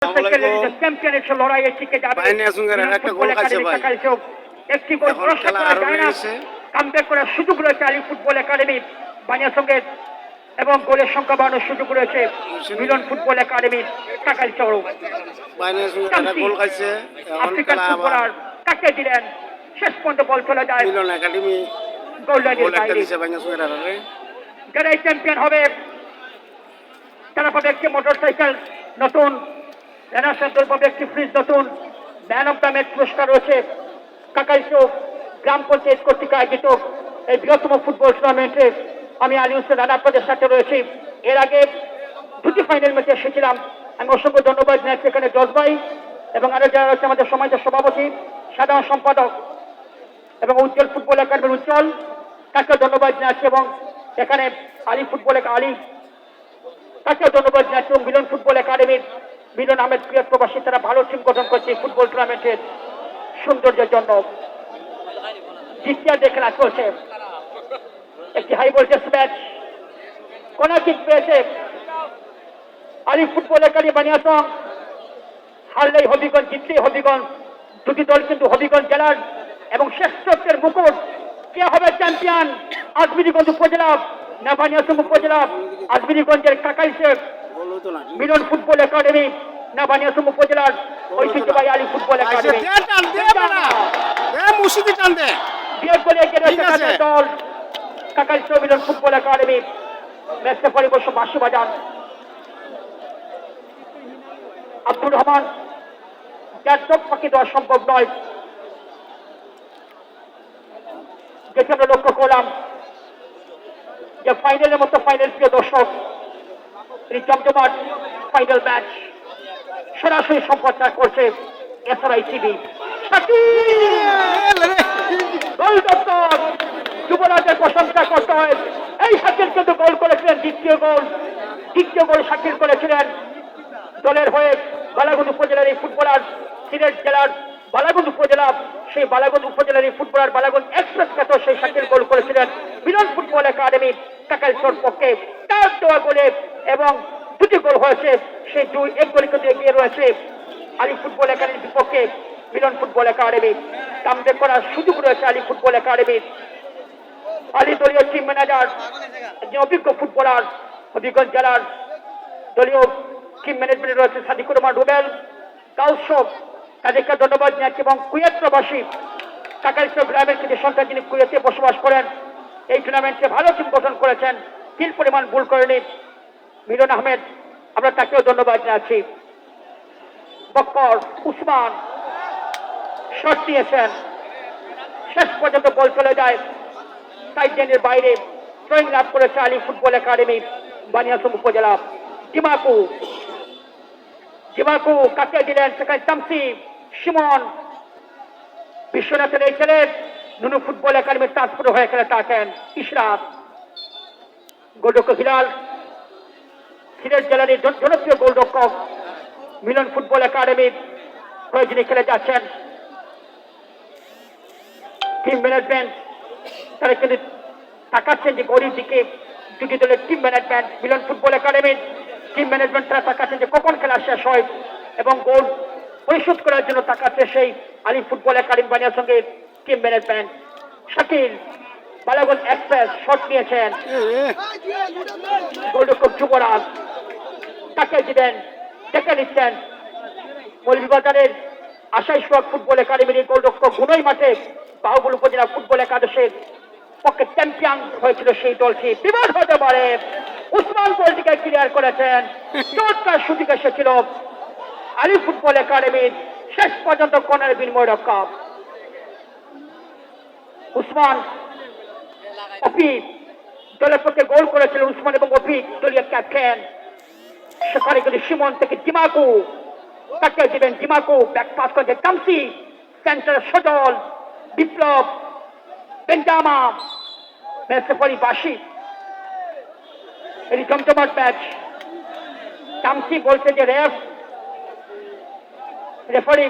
চ্যাম্পিয়নের লড়াইয়ের টিকে যাবে। একটি গোল ভরসা করা যায় না। কামব্যাক করার সুযোগ রয়েছে আলী ফুটবল একাডেমি বানিয়াচংয়ে এবং গোলের সংখ্যা বাড়ানোর সুযোগ রয়েছে মিলন ফুটবল একাডেমি কাকাইচর। আফ্রিকান ফুটবলার কাকে দিলেন, শেষ পর্যন্ত বল চলে যায় মিলন একাডেমি গোল লাইনের বাইরে। যারাই চ্যাম্পিয়ন হবে তারা পাবে একটি মোটরসাইকেল নতুন, রানার সেন্টার পাবে একটি ফ্রিজ নতুন, ম্যান অফ দ্য ম্যাচ পুরস্কার রয়েছে। কাকাইচর গ্রাম পঞ্চায়েত কর্তৃক আয়োজিত এই বৃহত্তম ফুটবল টুর্নামেন্টে আমি আলী হোসেন রানা আপনাদের সাথে রয়েছি। এর আগে দুটি ফাইনাল ম্যাচে এসেছিলাম। আমি অসংখ্য ধন্যবাদ জানাচ্ছি এখানে জজভাই এবং আরো যারা রয়েছে আমাদের সমাজের সভাপতি, সাধারণ সম্পাদক এবং উজ্জ্বল ফুটবল একাডেমির উজ্জ্বল, তাকে ধন্যবাদ জানাচ্ছি এবং এখানে আলী ফুটবল আলী তাকে ধন্যবাদ জানাচ্ছি এবং মিলন ফুটবল একাডেমির মিলন আহমেদ প্রিয় প্রবাসী, তারা ভালো টিম গঠন করছে ফুটবল টুর্নামেন্টের সৌন্দর্যের জন্য। জিতিয়া খেলা চলছে, একটি হাই ভোল্টেজ ম্যাচ, কোনা কিক পেয়েছে আলী ফুটবল একাডেমি বানিয়াচং। হারলেই হবিগঞ্জ, জিতলেই হবিগঞ্জ, দুটি দল কিন্তু হবিগঞ্জ জেলার এবং শ্রেষ্ঠত্বের মুকুট কে হবে চ্যাম্পিয়ন, আজমিরিগঞ্জ উপজেলা না বানিয়াচং উপজেলা, আজমিরিগঞ্জের কাকাইচর মিলন ফুটবল একাডেমি না বানিয়াচং উপজেলার ঐতিহ্যবাহী আলী ফুটবল একাডেমি। দল কাকাইচর মিলন ফুটবল একাডেমি ম্যাচটা পরিবেশন বাঁশি বাজান আব্দুর রহমান, যার চোখ ফাঁকি দেওয়া সম্ভব নয়। যেটা আমরা লক্ষ্য করলাম যে ফাইনালের মতো ফাইনাল, প্রিয় দর্শক, এই জমজমাট ফাইনাল ম্যাচ সরাসরি সম্প্রচার করছে এসআরআই টিভি। যুবরাজের প্রশংসা করতে হয়, এই শাকিল কিন্তু গোল করেছিলেন, দ্বিতীয় গোল শাকিল করেছিলেন দলের হয়ে বালাগঞ্জ উপজেলার এই ফুটবলার, সিলেট জেলার বালাগঞ্জ উপজেলা, সেই বালাগঞ্জ উপজেলার এই ফুটবলার বালাগঞ্জ এক্সপ্রেস খ্যাত সেই শাকিল গোল করেছিলেন মিলন ফুটবল একাডেমি কাকাইচর পক্ষে। তার দেওয়া গোলে এবং দুটি গোল হয়েছে, সেই এক গোলে কিন্তু এগিয়ে রয়েছে আলী ফুটবল একাডেমির বিপক্ষে মিলন ফুটবল একাডেমি। কামব্যাক করার সুযোগ রয়েছে আলী ফুটবল একাডেমির। আলী দলীয় টিম ম্যানেজার, যে অভিজ্ঞ ফুটবলার, হবিগঞ্জ জেলার দলীয় টিম ম্যানেজমেন্টে রয়েছে সাদিকুর রহমান রুবেল, কাউসব, তাদেরকে ধন্যবাদ জানাচ্ছি এবং কুয়েত প্রবাসী কাকাইচর গ্রামের কিছু সন্তান যিনি কুয়েতে বসবাস করেন, এই টুর্নামেন্টে ভালো টিম গঠন করেছেন, তিল পরিমাণ ভুল করেনি মিলন আহমেদ, আমরা তাকেও ধন্যবাদ জানাচ্ছি। বক্কর উসমান শট নিয়েছেন, শেষ পর্যন্ত বল চলে যায় সাইডলাইনের বাইরে, থ্রোয়িং লাভ করেছে আলী ফুটবল একাডেমি বানিয়াচং উপজেলা। জিমাকু কাকে দিলেন, সেখানে চামসি সিমন, বিশ্বনাথের এই ছেলে নুনু ফুটবল একাডেমির ট্রান্সফার হয়ে খেলে থাকেন ইশরাত। গোলরক্ষক হিলাল, সিলেট জেলার জনপ্রিয় গোলরক্ষক মিলন ফুটবল একাডেমির প্রয়োজনে খেলে যাচ্ছেন। টিম ম্যানেজমেন্ট তারা কিন্তু তাকাচ্ছেন যে গরিব দিকে, দুটি দলের টিম ম্যানেজমেন্ট মিলন ফুটবল একাডেমির টিম ম্যানেজমেন্ট তারা তাকাচ্ছেন যে কখন খেলা শেষ হয় এবং গোল পরিশোধ করার জন্য তাকাচ্ছে সেই আলী ফুটবল একাডেমি বানিয়াচংয়ে team management. Shakil Balaganj express shot নিয়েছেন, গোলরক্ষক যুবরাজ তাকে দিলেন, দেখে নিচ্ছেন মৌলভীবাজারের আশাই সোহাগ ফুটবল একাডেমির গোলরক্ষক গুনই মাঠে বাহুবল উপজেলা ফুটবল একাদশের পক্ষে চ্যাম্পিয়ন হয়েছিল সেই দলটি। বিবাদ হতে পারে, উসমান গোলটিকে ক্লিয়ার করেছেন, চমৎকার শুটিং এসেছিল আলী ফুটবল একাডেমির, শেষ পর্যন্ত কর্নার বিনিময় রক্ষা উসমান অফিক দলের পক্ষে গোল করেছিলেন উসমান এবং অফিক দলীয় ক্যাপ্টেন। সেখানে কিন্তু সিমন থেকে জিমাকু তাকে দিবেন, জিমাকু ব্যাক পাস করেছে চামসি, সেন্টার সজল, বিপ্লব, বেঞ্জামা, ম্যাচে বাসি। এটি জমজমাট ম্যাচ। চামসি বলছে যে রেফারি